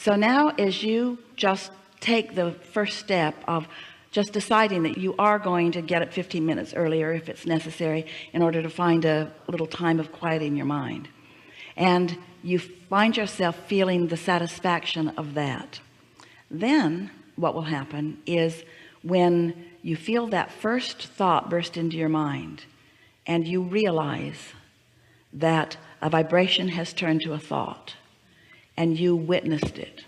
So now as you just take the first step of just deciding that you are going to get up 15 minutes earlier if it's necessary in order to find a little time of quiet in your mind, and you find yourself feeling the satisfaction of that, then what will happen is when you feel that first thought burst into your mind and you realize that a vibration has turned to a thought and you witnessed it,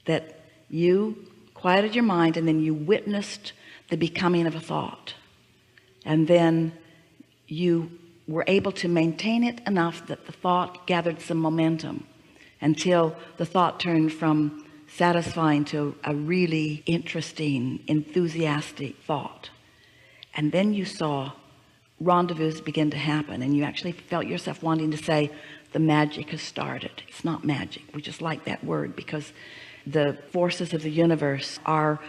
that you quieted your mind and then you witnessed the becoming of a thought, and then you were able to maintain it enough that the thought gathered some momentum until the thought turned from satisfying to a really interesting, enthusiastic thought. And then you saw rendezvous begin to happen, and you actually felt yourself wanting to say, the magic has started. It's not magic, we just like that word because the forces of the universe are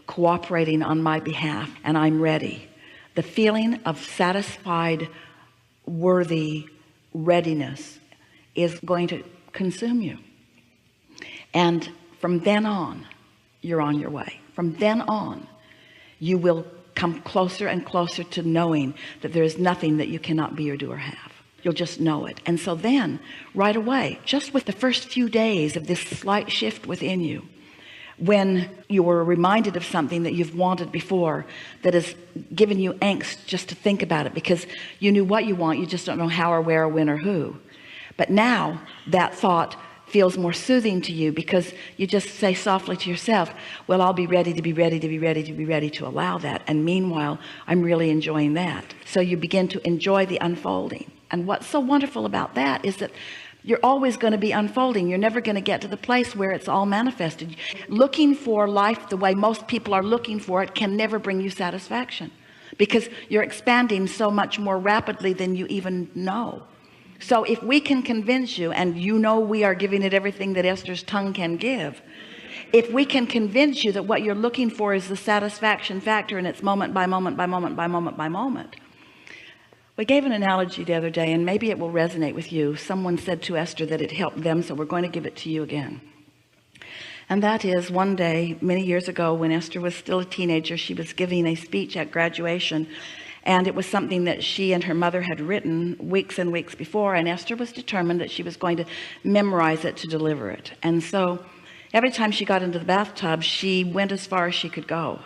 cooperating on my behalf and I'm ready. The feeling of satisfied, worthy readiness is going to consume you, and from then on you're on your way. From then on you will come closer and closer to knowing that there is nothing that you cannot be or do or have. You'll just know it. And so then right away, just with the first few days of this slight shift within you, when you were reminded of something that you've wanted before that has given you angst just to think about it, because you knew what you want, you just don't know how or where or when or who. But now that thought feels more soothing to you because you just say softly to yourself, well, I'll be ready to be ready to be ready to be ready to allow that, and meanwhile I'm really enjoying that. So you begin to enjoy the unfolding. And what's so wonderful about that is that you're always going to be unfolding. You're never going to get to the place where it's all manifested. Looking for life the way most people are looking for it can never bring you satisfaction, because you're expanding so much more rapidly than you even know. So if we can convince you, and you know we are giving it everything that Esther's tongue can give, if we can convince you that what you're looking for is the satisfaction factor, and it's moment by moment by moment by moment by moment. We gave an analogy the other day, and maybe it will resonate with you. Someone said to Esther that it helped them, so we're going to give it to you again. And that is, one day many years ago, when Esther was still a teenager, she was giving a speech at graduation, and it was something that she and her mother had written weeks and weeks before, and Esther was determined that she was going to memorize it to deliver it. And so every time she got into the bathtub, she went as far as she could go.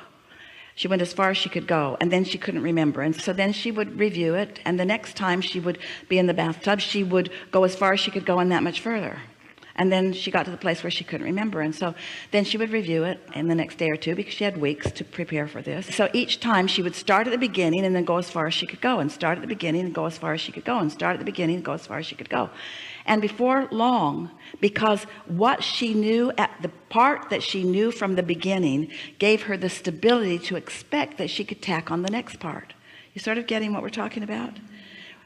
She went as far as she could go, and then she couldn't remember. And so then she would review it, and the next time she would be in the bathtub, she would go as far as she could go and that much further. And then she got to the place where she couldn't remember, and so then she would review it in the next day or two, because she had weeks to prepare for this. So each time she would start at the beginning and then go as far as she could go, and start at the beginning and go as far as she could go, and start at the beginning and go as far as she could go. And before long, because what she knew, at the part that she knew from the beginning, gave her the stability to expect that she could tack on the next part. You sort of getting what we're talking about?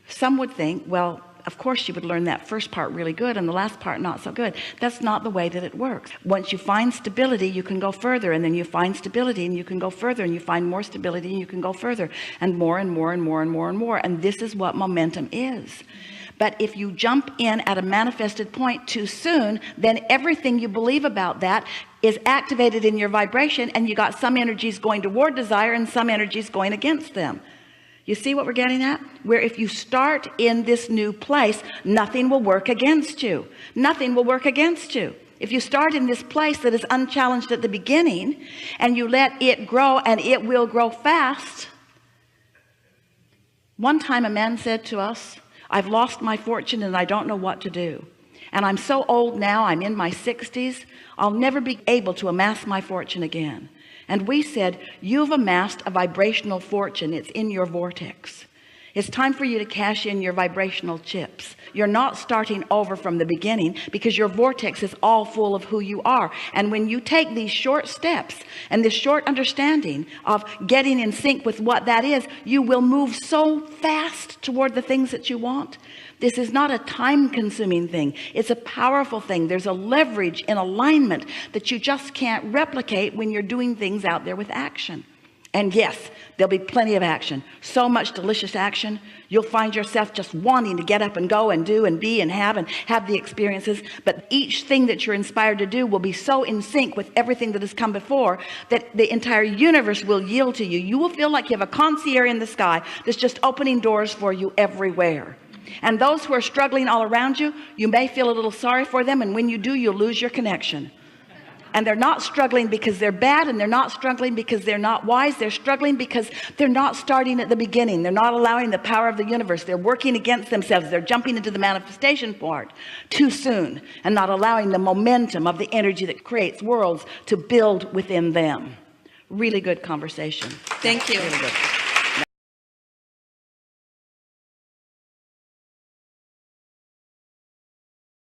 Some would think, well, of course she would learn that first part really good and the last part not so good. That's not the way that it works. Once you find stability, you can go further, and then you find stability and you can go further, and you find more stability and you can go further, and more and more and more and more and more. And this is what momentum is. But if you jump in at a manifested point too soon, then everything you believe about that is activated in your vibration, and you got some energies going toward desire and some energies going against them. You see what we're getting at? Where if you start in this new place, nothing will work against you. Nothing will work against you. If you start in this place that is unchallenged at the beginning, and you let it grow, and it will grow fast. One time a man said to us, I've lost my fortune and I don't know what to do. And I'm so old now, I'm in my 60s, I'll never be able to amass my fortune again. And we said, you've amassed a vibrational fortune. It's in your vortex. It's time for you to cash in your vibrational chips. You're not starting over from the beginning, because your vortex is all full of who you are. And when you take these short steps and this short understanding of getting in sync with what that is, you will move so fast toward the things that you want. This is not a time-consuming thing. It's a powerful thing. There's a leverage in alignment that you just can't replicate when you're doing things out there with action. And yes, there'll be plenty of action, so much delicious action. You'll find yourself just wanting to get up and go and do and be and have the experiences. But each thing that you're inspired to do will be so in sync with everything that has come before that the entire universe will yield to you. You will feel like you have a concierge in the sky that's just opening doors for you everywhere. And those who are struggling all around you, you may feel a little sorry for them, and when you do, you'll lose your connection. And they're not struggling because they're bad, and they're not struggling because they're not wise. They're struggling because they're not starting at the beginning. They're not allowing the power of the universe. They're working against themselves. They're jumping into the manifestation part too soon and not allowing the momentum of the energy that creates worlds to build within them. Really good conversation. Thank you. Really good.